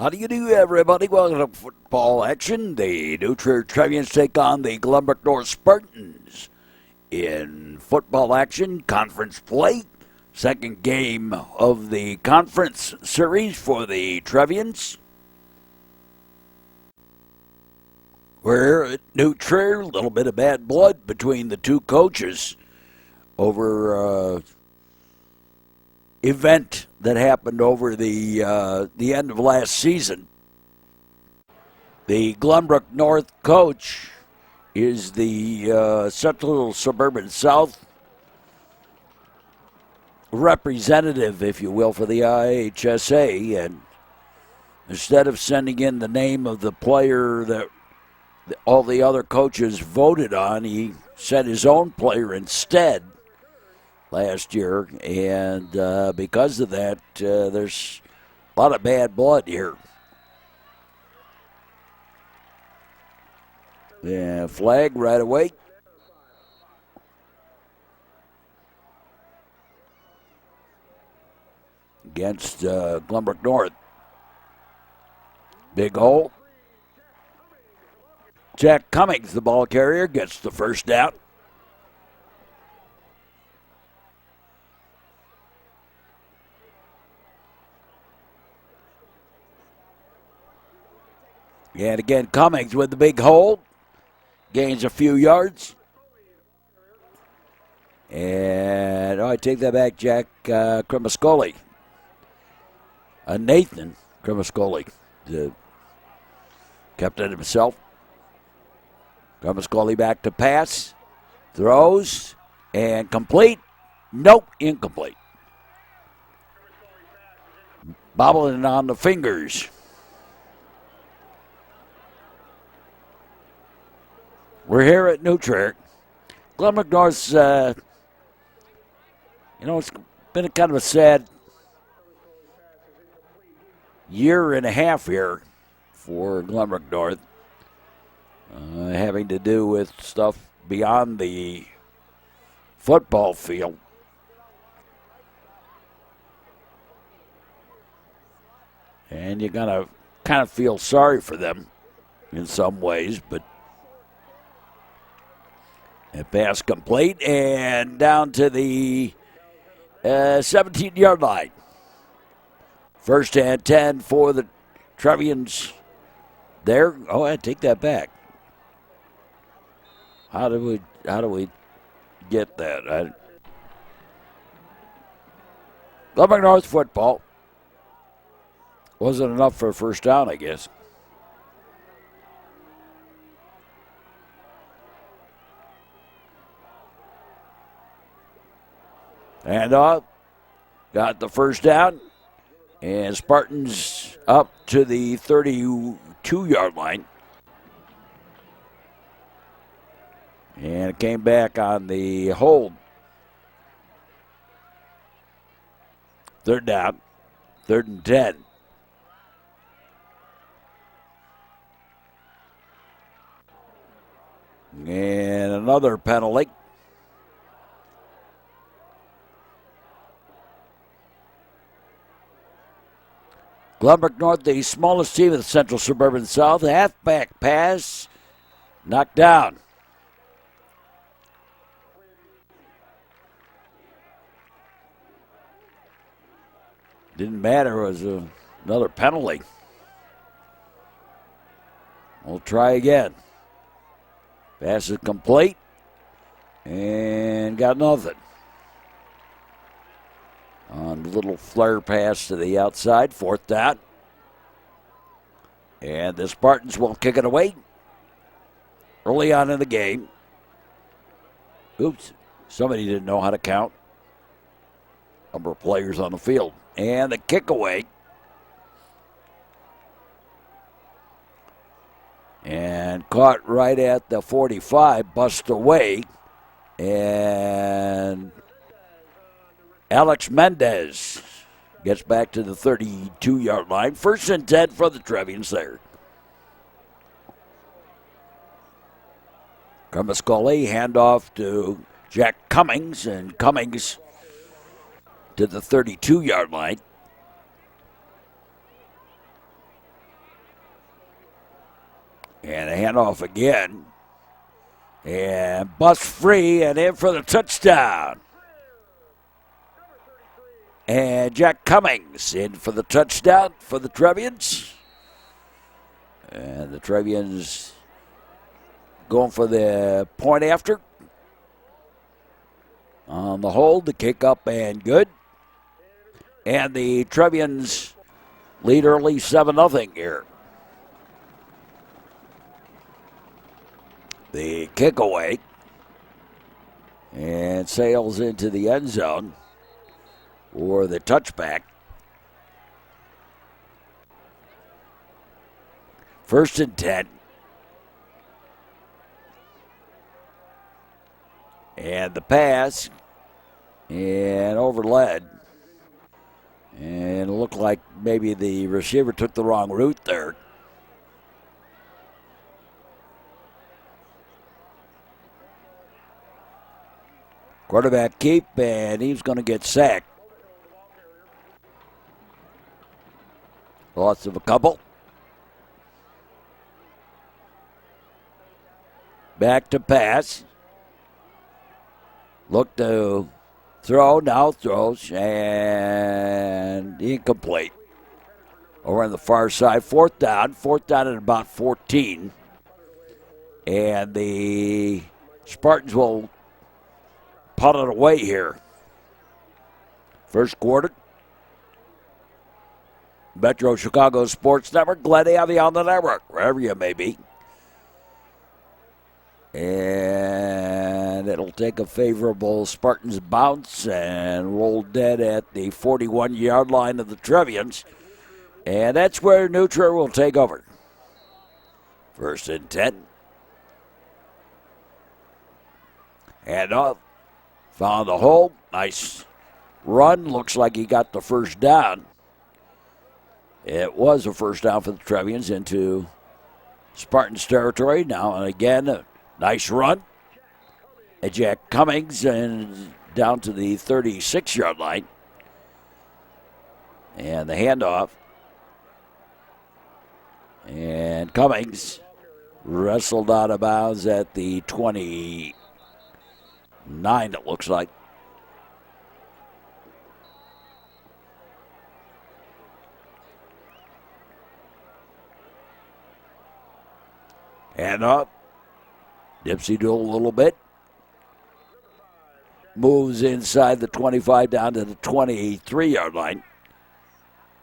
How do you do, everybody? Welcome to football action. The new Trier Trevians take on the Glenbrook North Spartans in football action, conference play. Second game of the conference series for the Trevians. We're at New Trier, a little bit of bad blood between the two coaches over event that happened over the end of last season. The Glenbrook North coach is the Central Suburban South representative, if you will, for the IHSA, and instead of sending in the name of the player that all the other coaches voted on, he sent his own player instead last year, and because of that, there's a lot of bad blood here. Yeah, flag right away. Against Glenbrook North. Big hole. Jack Cummings, the ball carrier, gets the first down. And again, Cummings with the big hole. Gains a few yards. And I take that back, Jack Cremascoli. Nathan Cremascoli kept it himself. Cremascoli back to pass. Throws. And complete. Nope, incomplete. Bobbling on the fingers. We're here at New Trier. Glenbrook North's, it's been a kind of a sad year and a half here for Glenbrook North, having to do with stuff beyond the football field. And you're going to kind of feel sorry for them in some ways, but a pass complete and down to the 17-yard line. First and 10 for the Trevians there. Oh, I take that back. How do we get that? Glenbrook North football. Wasn't enough for a first down, I guess. And got the first down. And Spartans up to the 32-yard line. And it came back on the hold. Third down. 3rd and 10. And another penalty. Glenbrook North, the smallest team of the Central Suburban South. Halfback pass, knocked down. Didn't matter, it was another penalty. We'll try again. Pass is complete, and got nothing. On a little flare pass to the outside, 4th down. And the Spartans will kick it away early on in the game. Oops, somebody didn't know how to count. Number of players on the field. And the kick away. And caught right at the 45, bust away. And Alex Mendez gets back to the 32-yard line. 1st and 10 for the Trevians there. Cremascoli handoff to Jack Cummings, and Cummings to the 32-yard line. And a handoff again. And bust free and in for the touchdown. And Jack Cummings in for the touchdown for the Trevians. And the Trevians going for the point after. On the hold, the kick up and good. And the Trevians lead early 7-0 here. The kick away. And sails into the end zone for the touchback. 1st and 10. And the pass. And overled. And it looked like maybe the receiver took the wrong route there. Quarterback keep, and he's going to get sacked. Loss of a couple. Back to pass. Look to throw, now throws, and incomplete. Over on the far side, 4th down at about 14. And the Spartans will punt it away here. First quarter. Metro Chicago Sports Network, glad to have you on the network, wherever you may be. And it'll take a favorable Spartans bounce and roll dead at the 41-yard line of the Trevians. And that's where New Trier will take over. 1st and 10. And off. Found the hole. Nice run. Looks like he got the first down. It was a first down for the Trevians into Spartans territory. Now and again, a nice run. And Jack Cummings and down to the 36-yard line. And the handoff. And Cummings wrestled out of bounds at the 29, it looks like. And up. Dipsy do a little bit. Moves inside the 25 down to the 23-yard line.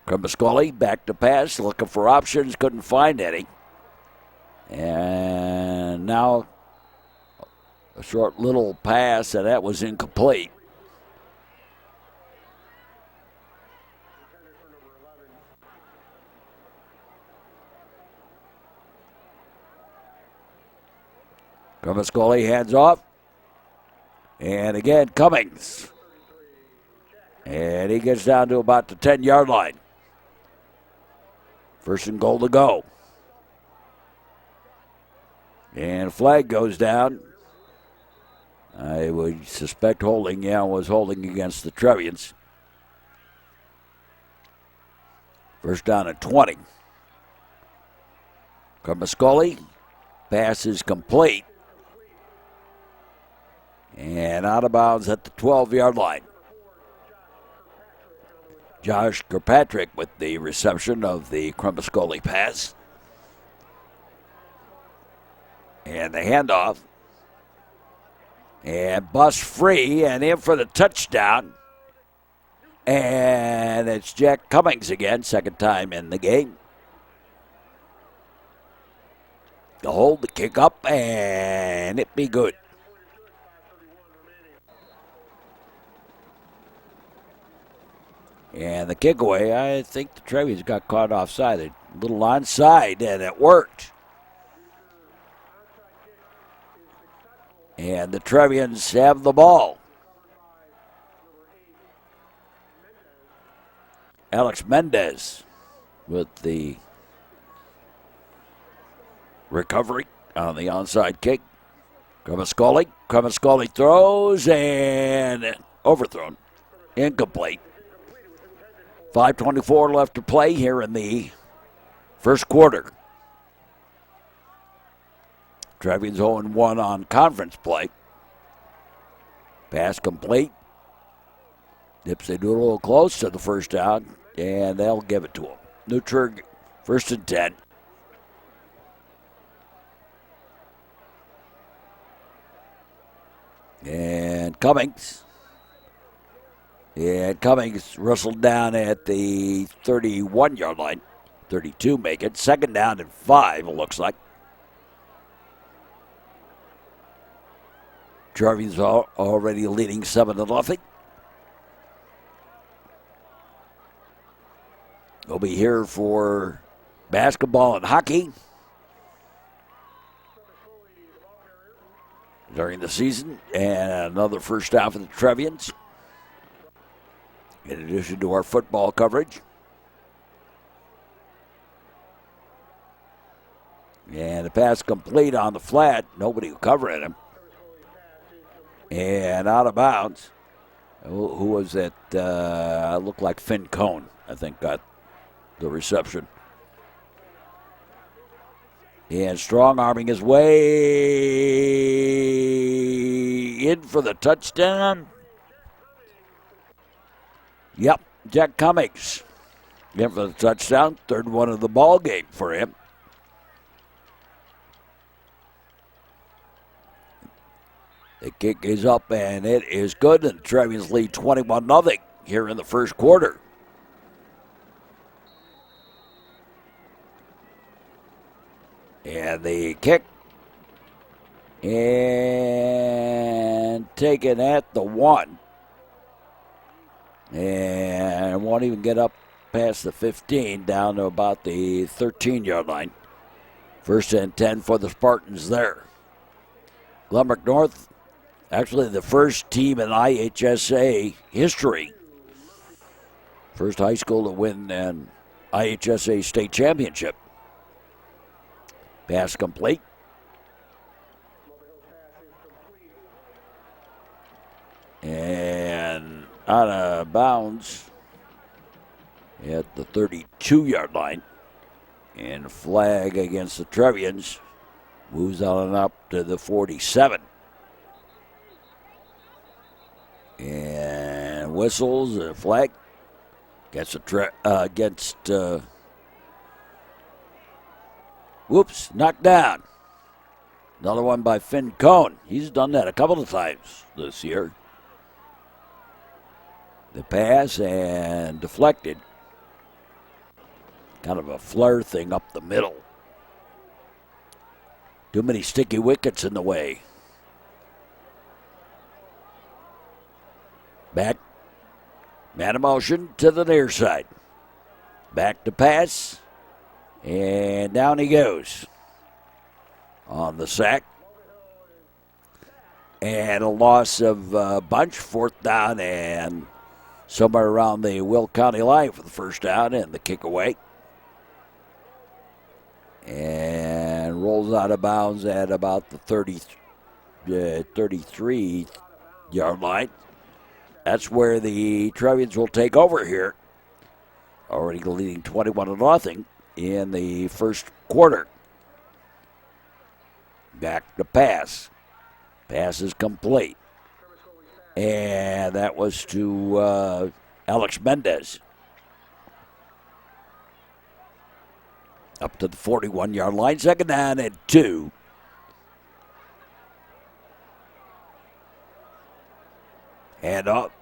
Kremascoli back to pass, looking for options, couldn't find any. And now a short little pass, and that was incomplete. Kremascoli hands off. And again, Cummings. And he gets down to about the 10-yard line. 1st and goal to go. And flag goes down. I would suspect holding, was holding against the Trevians. 1st down at 20. Kremascoli, pass is complete. And out of bounds at the 12-yard line. Josh Kirkpatrick with the reception of the Kremascoli pass. And the handoff. And bust free and in for the touchdown. And it's Jack Cummings again, second time in the game. The hold, the kick up, and it be good. And the kick away, I think the Trevians got caught offside. A little onside, and it worked. And the Trevians have the ball. Alex Mendez with the recovery on the onside kick. Kremascoli throws and overthrown. Incomplete. 5:24 left to play here in the first quarter. Trevians 0-1 on conference play. Pass complete. Dipsy Doodle close to the first down, and they'll give it to him. New Trier, 1st and 10. And Cummings. And Cummings wrestled down at the 31-yard line. 32 make it. 2nd down and 5, it looks like. Trevians already leading 7-0. We'll be here for basketball and hockey during the season, and another first half of the Trevians, in addition to our football coverage. And the pass complete on the flat. Nobody covering him. And out of bounds. Who was that? Looked like Finn Cohn, I think, got the reception. And strong arming his way in for the touchdown. Yep, Jack Cummings in for the touchdown. 3rd one of the ball game for him. The kick is up, and it is good, and the Trevians lead 21-0 here in the first quarter. And the kick, and taken at the 1. And won't even get up past the 15, down to about the 13-yard line. 1st and 10 for the Spartans there. Glenbrook North, actually the first team in IHSA history. First high school to win an IHSA state championship. Pass complete. And out of bounds at the 32-yard line. And flag against the Trevians. Moves on up to the 47. And whistles a flag. Gets whoops, knocked down. Another one by Finn Cohn. He's done that a couple of times this year. The pass and deflected. Kind of a flare thing up the middle. Too many sticky wickets in the way. Back. Man of motion to the near side. Back to pass. And down he goes on the sack. And a loss of bunch, 4th down and somewhere around the Will County line for the first down and the kick away. And rolls out of bounds at about the 33-yard line. That's where the Trevians will take over here. Already leading 21-0 in the first quarter. Back to pass. Pass is complete. And that was to Alex Mendez. Up to the 41-yard line. 2nd down and 2. And up.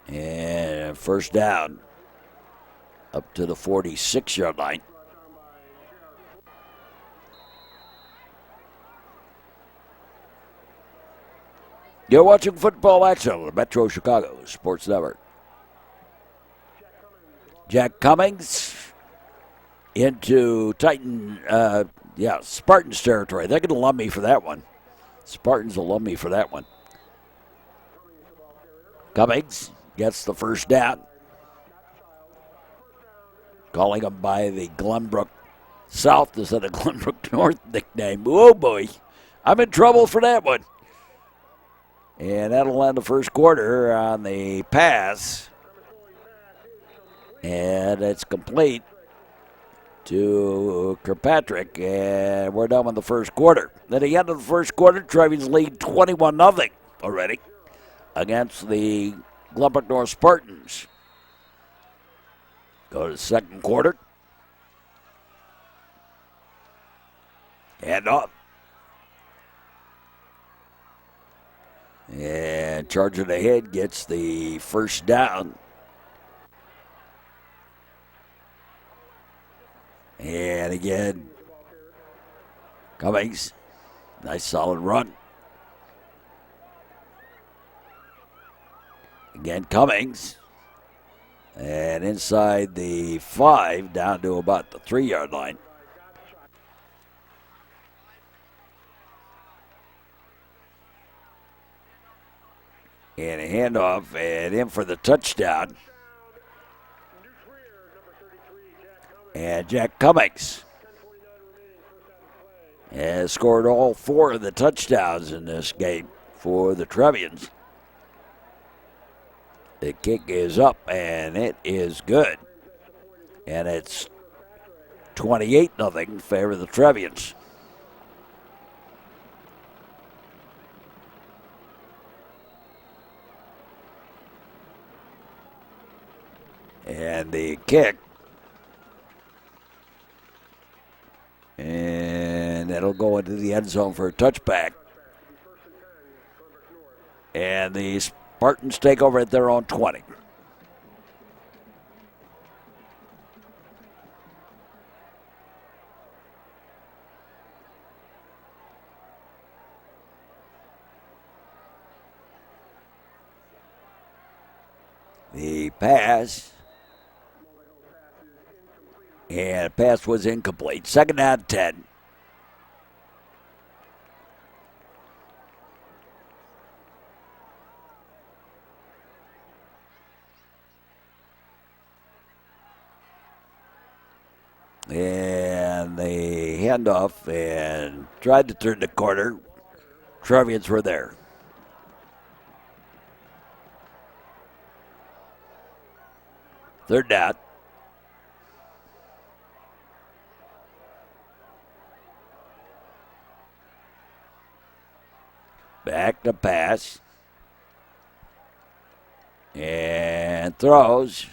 And first down. Up to the 46-yard line. You're watching football action on the Metro Chicago Sports Network. Jack Cummings into Spartans territory. They're going to love me for that one. Spartans will love me for that one. Cummings gets the first down. Calling him by the Glenbrook South instead of Glenbrook North nickname. Oh, boy. I'm in trouble for that one. And that'll end the first quarter on the pass. And it's complete. to Kirkpatrick, and we're done with the first quarter. At the end of the first quarter, Trevians lead 21-0 already against the Glenbrook North Spartans. Go to the second quarter. And off. And charging ahead gets the first down. And again, Cummings, nice solid run. Again, Cummings. And inside the 5, down to about the 3-yard line. And a handoff and in for the touchdown. And Jack Cummings has scored all 4 of the touchdowns in this game for the Trevians. The kick is up, and it is good. And it's 28-0 in favor of the Trevians. And the kick. And it'll go into the end zone for a touchback. And the Spartans take over at their own 20. The pass. And pass was incomplete. Second down, 10. And the handoff and tried to turn the corner. Trevians were there. Third down. Back to pass. And throws.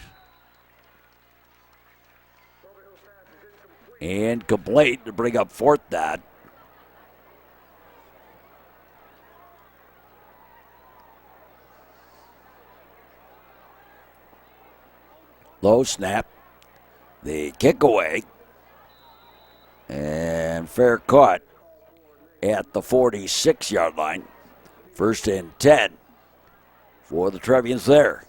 Incomplete to bring up fourth down. Low snap. The kick away. And fair caught at the 46-yard line. First and 10 for the Trevians there.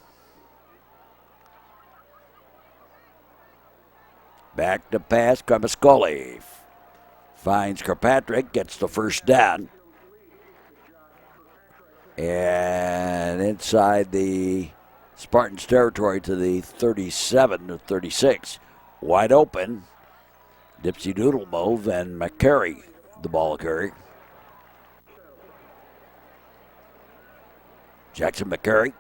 Back to pass, Kramascoli finds Kirkpatrick, gets the first down. And inside the Spartans territory to the 37 to 36. Wide open. Dipsy Doodle move and McCary the ball carry. Jackson McCary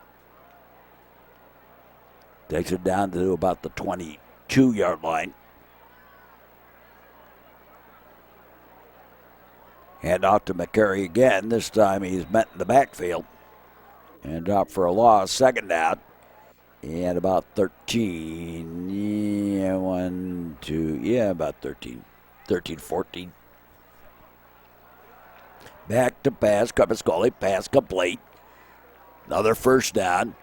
takes it down to about the 22-yard line. Hand off to McCary again. This time he's met in the backfield. And up for a loss. Second down. And about 13. Yeah, 1, 2. Yeah, about 13. 13, 14. Back to pass. Kramascoli. Pass complete. Another first down.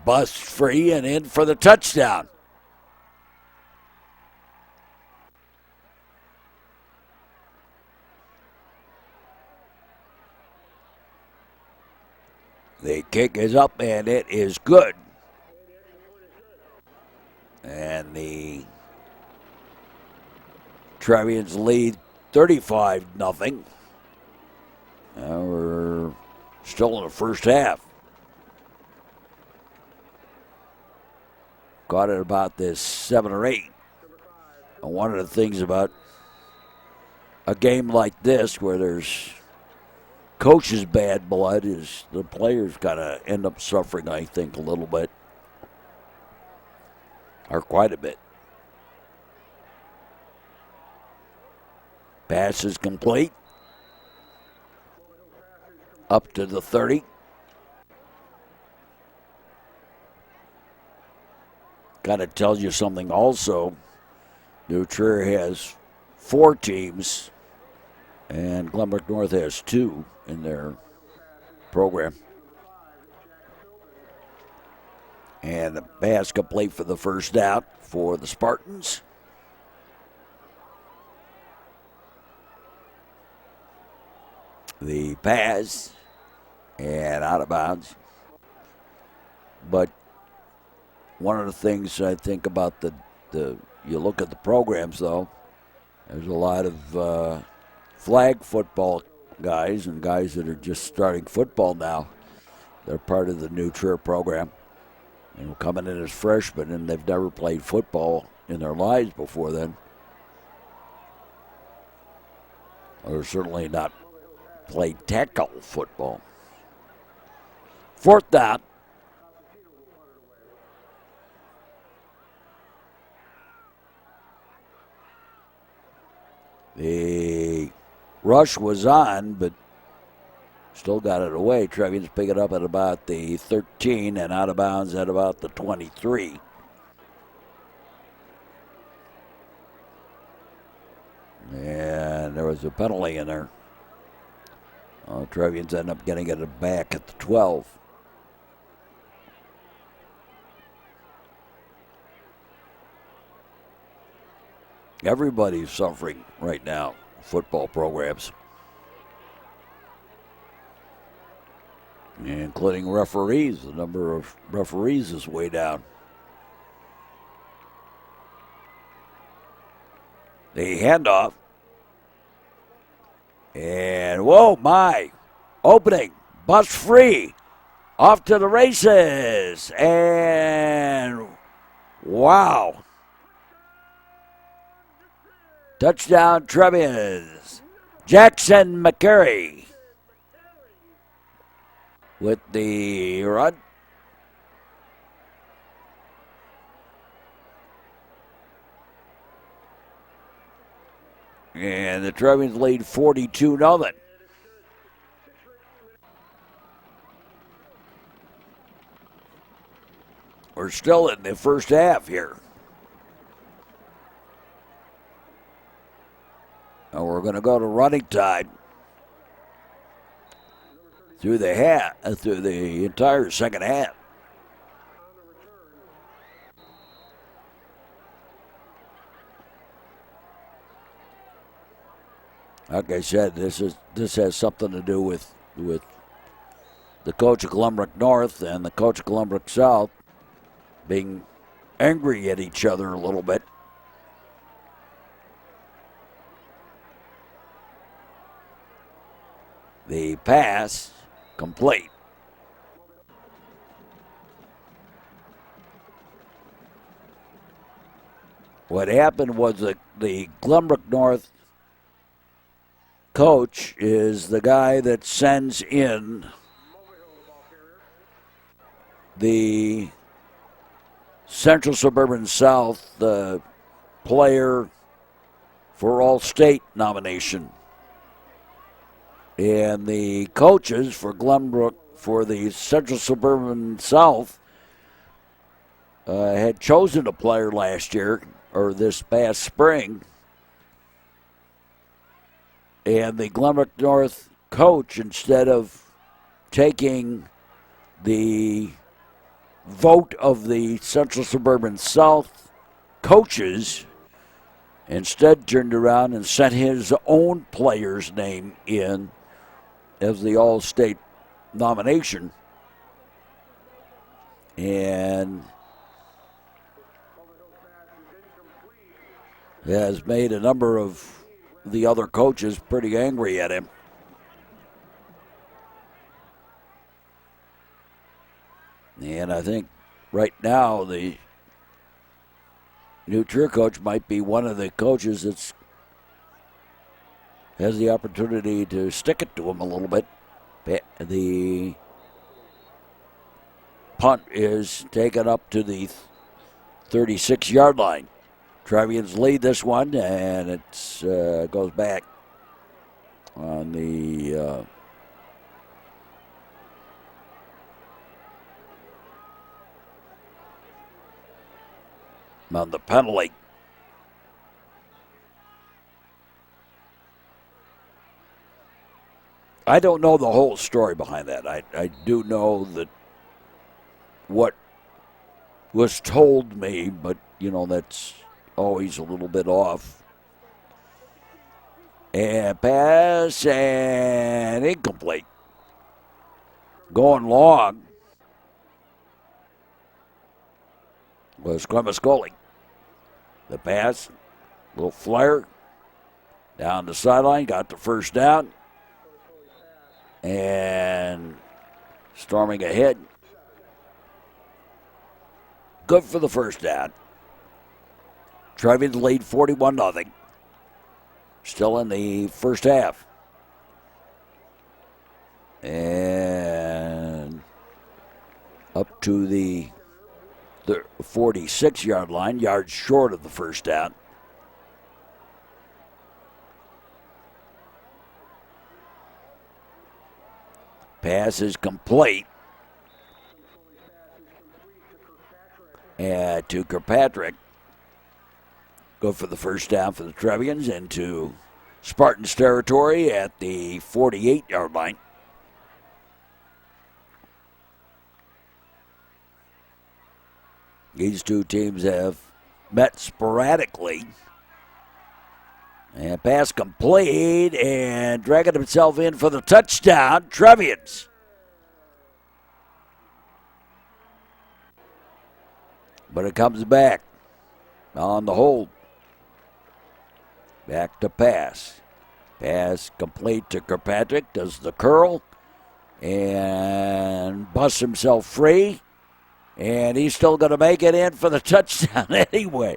Bust free and in for the touchdown. The kick is up and it is good. And the Trevians lead 35-0. We're still in the first half. Got it about this 7 or 8. And one of the things about a game like this where there's coach's bad blood is the players kind of end up suffering, I think, a little bit. Or quite a bit. Pass is complete. Up to the 30. Kind of tells you something also. New Trier has 4 teams, and Glenbrook North has 2 in their program. And the pass complete for the first down for the Spartans. The pass and out of bounds. But one of the things I think about you look at the programs, though, there's a lot of flag football guys and guys that are just starting football now. They're part of the new Trier program. And coming in as freshmen, and they've never played football in their lives before then. Or certainly not played tackle football. 4th down. The rush was on, but still got it away. Trevians pick it up at about the 13 and out of bounds at about the 23. And there was a penalty in there. Trevians end up getting it back at the 12. Everybody's suffering right now, football programs, including referees. The number of referees is way down. The handoff. And whoa, my. Opening. Bus free. Off to the races. And wow. Touchdown Trevians. Jackson McCary with the run. And the Trevians lead 42-0. We're still in the first half here. And we're going to go to running time through the entire second half. Like I said, this has something to do with the coach of Glenbrook North and the coach of Glenbrook South being angry at each other a little bit. The pass complete. What happened was that the Glenbrook North coach is the guy that sends in the Central Suburban South player for All-State nomination. And the coaches for Glenbrook for the Central Suburban South had chosen a player last year, or this past spring. And the Glenbrook North coach, instead of taking the vote of the Central Suburban South coaches, instead turned around and sent his own player's name in as the All-State nomination. And has made a number of the other coaches pretty angry at him. And I think right now the new Trier coach might be one of the coaches that's has the opportunity to stick it to him a little bit. The punt is taken up to the 36-yard line. Trevians lead this one, and it goes back on the penalty. I don't know the whole story behind that. I do know that what was told me, but, that's always a little bit off. And pass and incomplete. Going long was Clemiscoli. The pass, little flare, down the sideline, got the first down. And storming ahead. Good for the first down. Trevians lead 41-0. Still in the first half. And up to the 46-yard line, yards short of the first down. Pass is complete. And to Kirkpatrick. Go for the first down for the Trevians into Spartans territory at the 48-yard line. These two teams have met sporadically. And pass complete and dragging himself in for the touchdown, Trevians. But it comes back on the hold. Back to pass. Pass complete to Kirkpatrick. Does the curl and busts himself free. And he's still going to make it in for the touchdown anyway.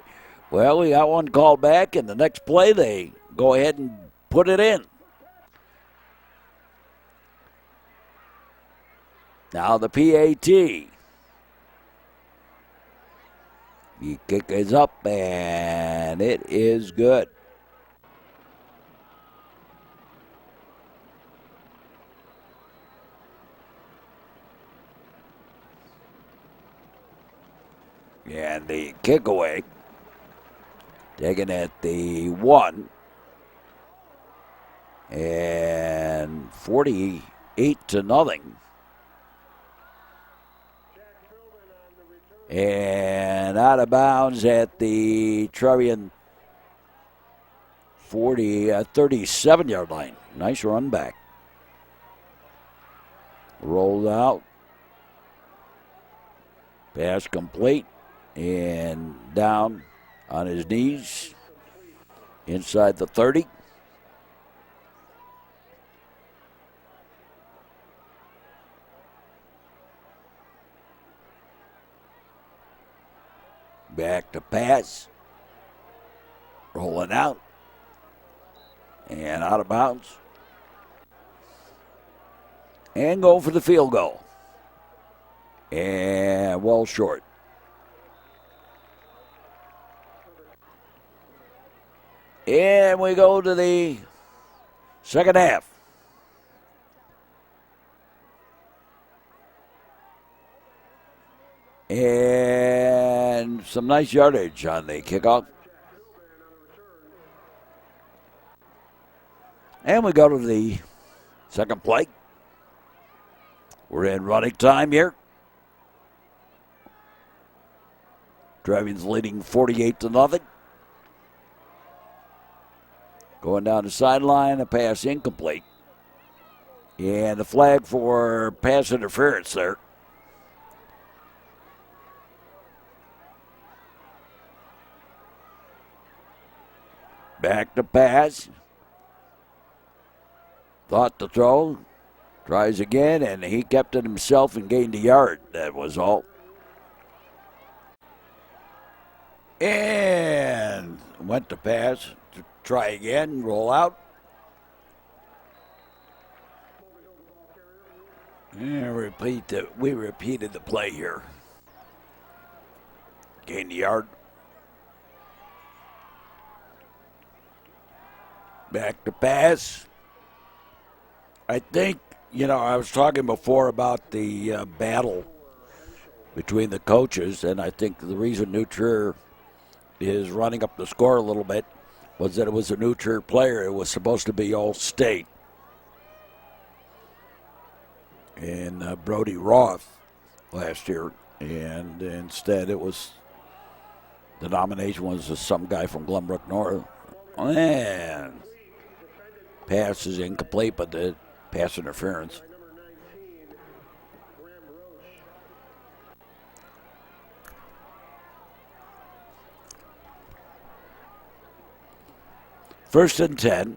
Well, we got one called back, and the next play they go ahead and put it in. Now the PAT. The kick is up, and it is good. And the kick away, taken at the 1, and 48-0. And out of bounds at the Trevian 37-yard line. Nice run back. Rolled out. Pass complete. And down on his knees inside the 30. Back to pass. Rolling out. And out of bounds. And go for the field goal. And well short. And we go to the second half. And some nice yardage on the kickoff. And we go to the second play. We're in running time here. Trevians leading 48-0. Going down the sideline, a pass incomplete. And the flag for pass interference there. Back to pass. Thought to throw. Tries again, and he kept it himself and gained a yard. That was all. And went to pass. To try again, roll out. And we repeated the play here. Gained a yard. Back to pass. I think, I was talking before about the battle between the coaches, and I think the reason New Trier is running up the score a little bit was that it was a New Trier player. It was supposed to be All-State. And Brody Roth last year, and instead it was the nomination was some guy from Glenbrook North. And pass is incomplete, but the pass interference. First and 10.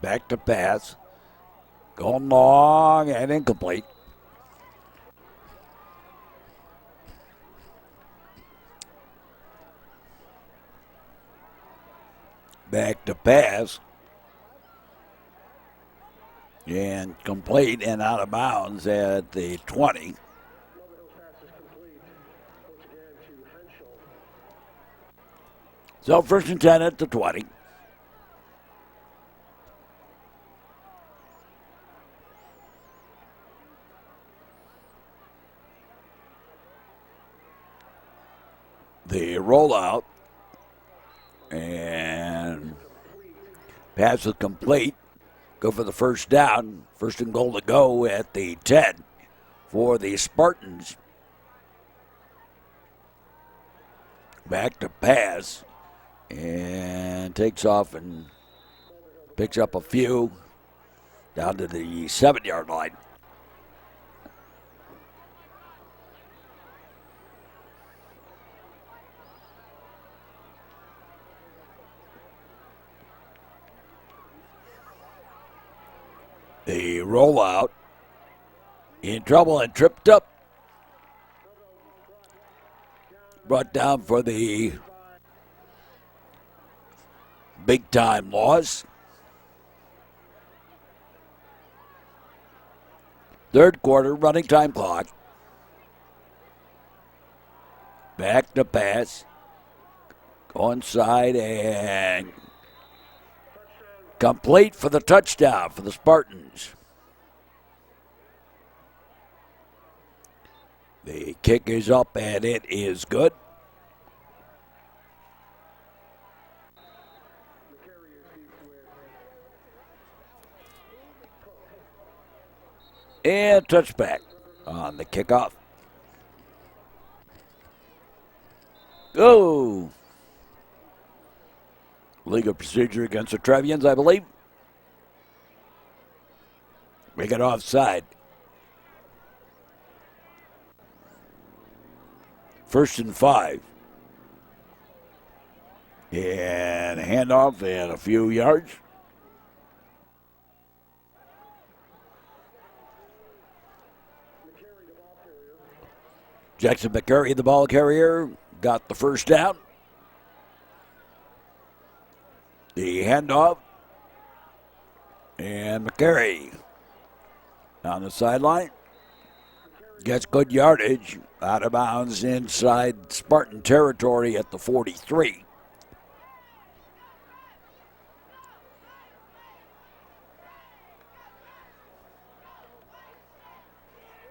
Back to pass. Going long and incomplete. Back to pass. And complete and out of bounds at the 20. So first and 10 at the 20. The rollout and pass is complete. Go for the first down. First and goal to go at the 10 for the Spartans. Back to pass and takes off and picks up a few down to the 7-yard line. The rollout in trouble and tripped up. Brought down for the big time loss. Third quarter, running time clock. Back to pass. Going side and complete for the touchdown for the Spartans. The kick is up and it is good. And touchback on the kickoff. Go! Legal procedure against the Trevians, I believe. Make it offside. First and 5. And a handoff and a few yards. Jackson McCurry, the ball carrier, got the first down. The handoff. And McCurry on the sideline. Gets good yardage. Out of bounds inside Spartan territory at the 43.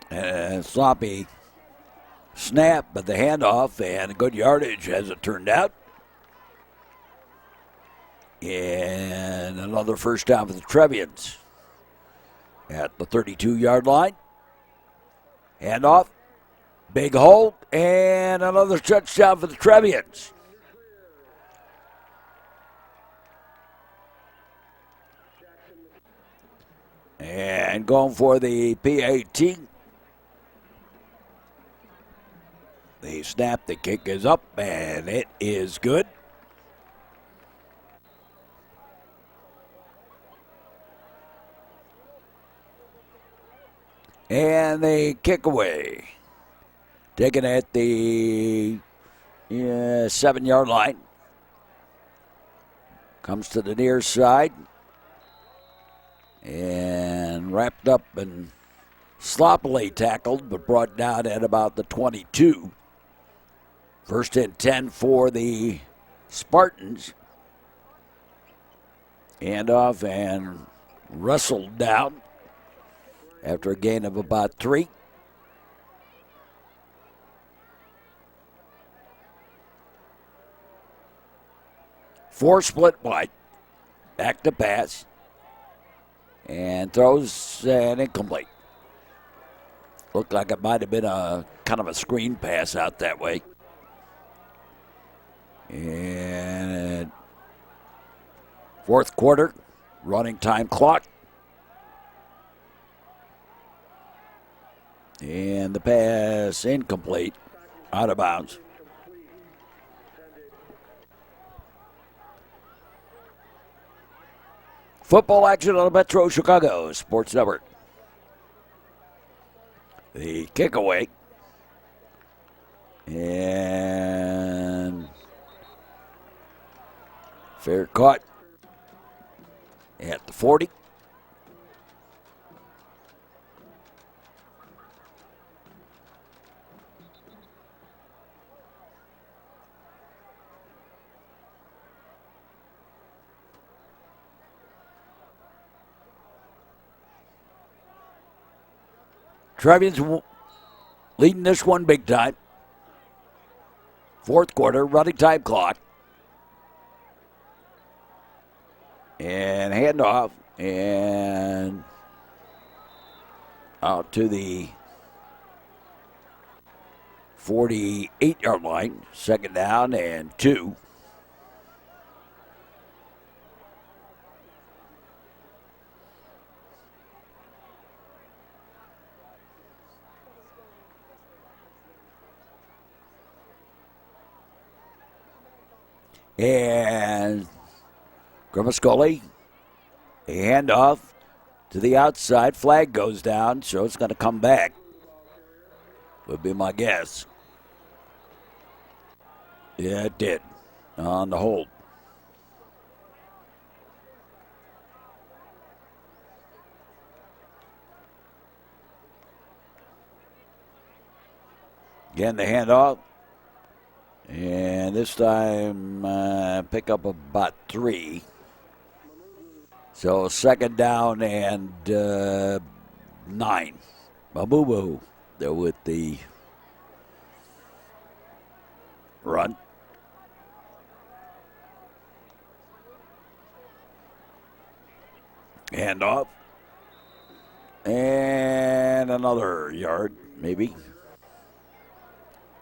And sloppy snap, but the handoff and good yardage as it turned out. And another first down for the Trevians at the 32-yard line. Handoff, big hole, and another touchdown for the Trevians. And going for the PAT. The snap, the kick is up, and it is good. And the kick away. Taken at the 7-yard line. Comes to the near side. And wrapped up and sloppily tackled, but brought down at about the 22. First and 10 for the Spartans. Handoff and wrestled down after a gain of about 3. Four split wide. Back to pass. And throws an incomplete. Looked like it might have been a kind of a screen pass out that way. And fourth quarter, running time clock. And the pass incomplete, out of bounds. Football action on the Metro Chicago Sports Network. The kick away. And fair caught at the 40. Trevians leading this one big time. Fourth quarter, running time clock. And handoff. And out to the 48-yard line. Second down and 2. And Grimascoli, a handoff to the outside. Flag goes down, so it's going to come back, would be my guess. Yeah, it did, on the hold. Again, the handoff. And this time, pick up about 3. So second down and 9. Mabubu there with the run. Handoff. And another yard, maybe.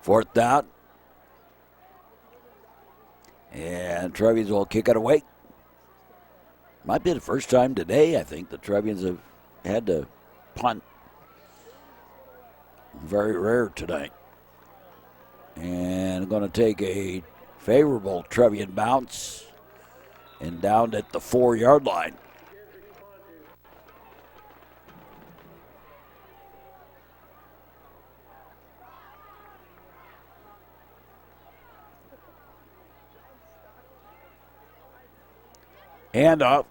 Fourth down. And Trevians will kick it away. Might be the first time today, I think, the Trevians have had to punt. Very rare tonight. And going to take a favorable Trevian bounce and down at the 4-yard line. Hand up.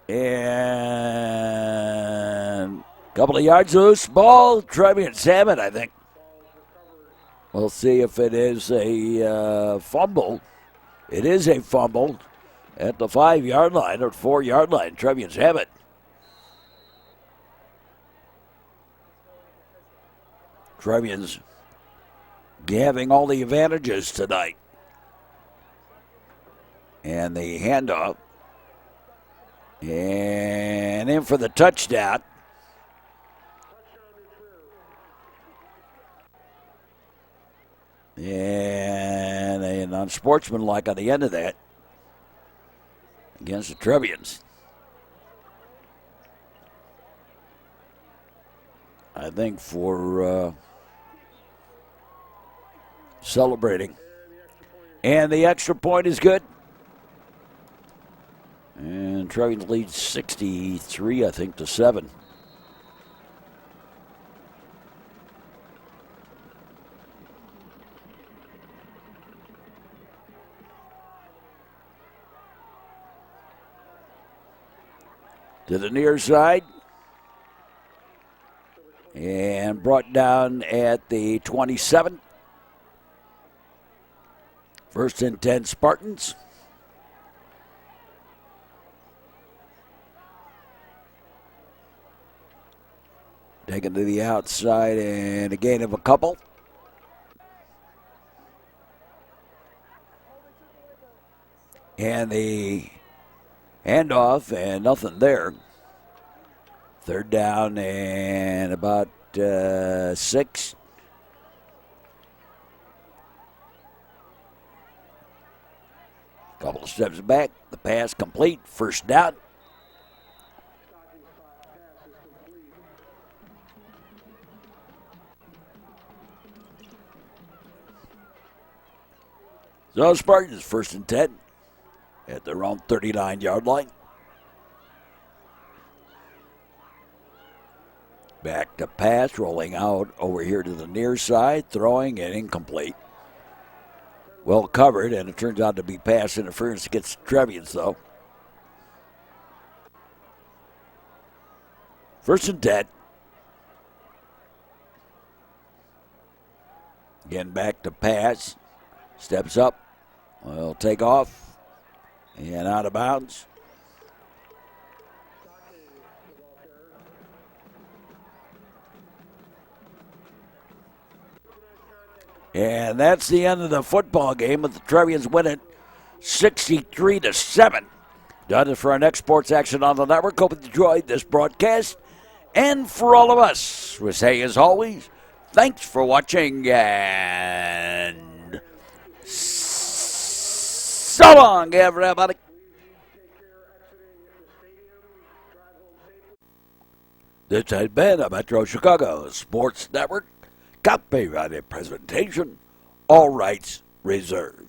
And a couple of yards loose. Ball, Trevians have it, I think. We'll see if it is a fumble. It is a fumble at the 5-yard line or 4-yard line. Trevians have it. Trevians having all the advantages tonight. And the handoff. And in for the touchdown. And an unsportsmanlike on the end of that against the Trevians. I think for celebrating. And the extra point is good. And Trevians leads 63, I think, to 7. To the near side. And brought down at the 27. First and 10 Spartans. Taken to the outside and a gain of a couple. And the handoff and nothing there. Third down and about 6. Couple of steps back. The pass complete. First down. So Spartans first and 10 at their own 39-yard line. Back to pass, rolling out over here to the near side, throwing and incomplete. Well covered, and it turns out to be pass interference against Trevians, though. First and 10. Again, back to pass. Steps up. Will take off. And out of bounds. And that's the end of the football game, but the Trevians win it 63-7. Done it for our next sports action on the network. Hope you enjoyed this broadcast. And for all of us, we say as always, thanks for watching and so long, everybody. This has been a Metro Chicago Sports Network copyrighted presentation. All rights reserved.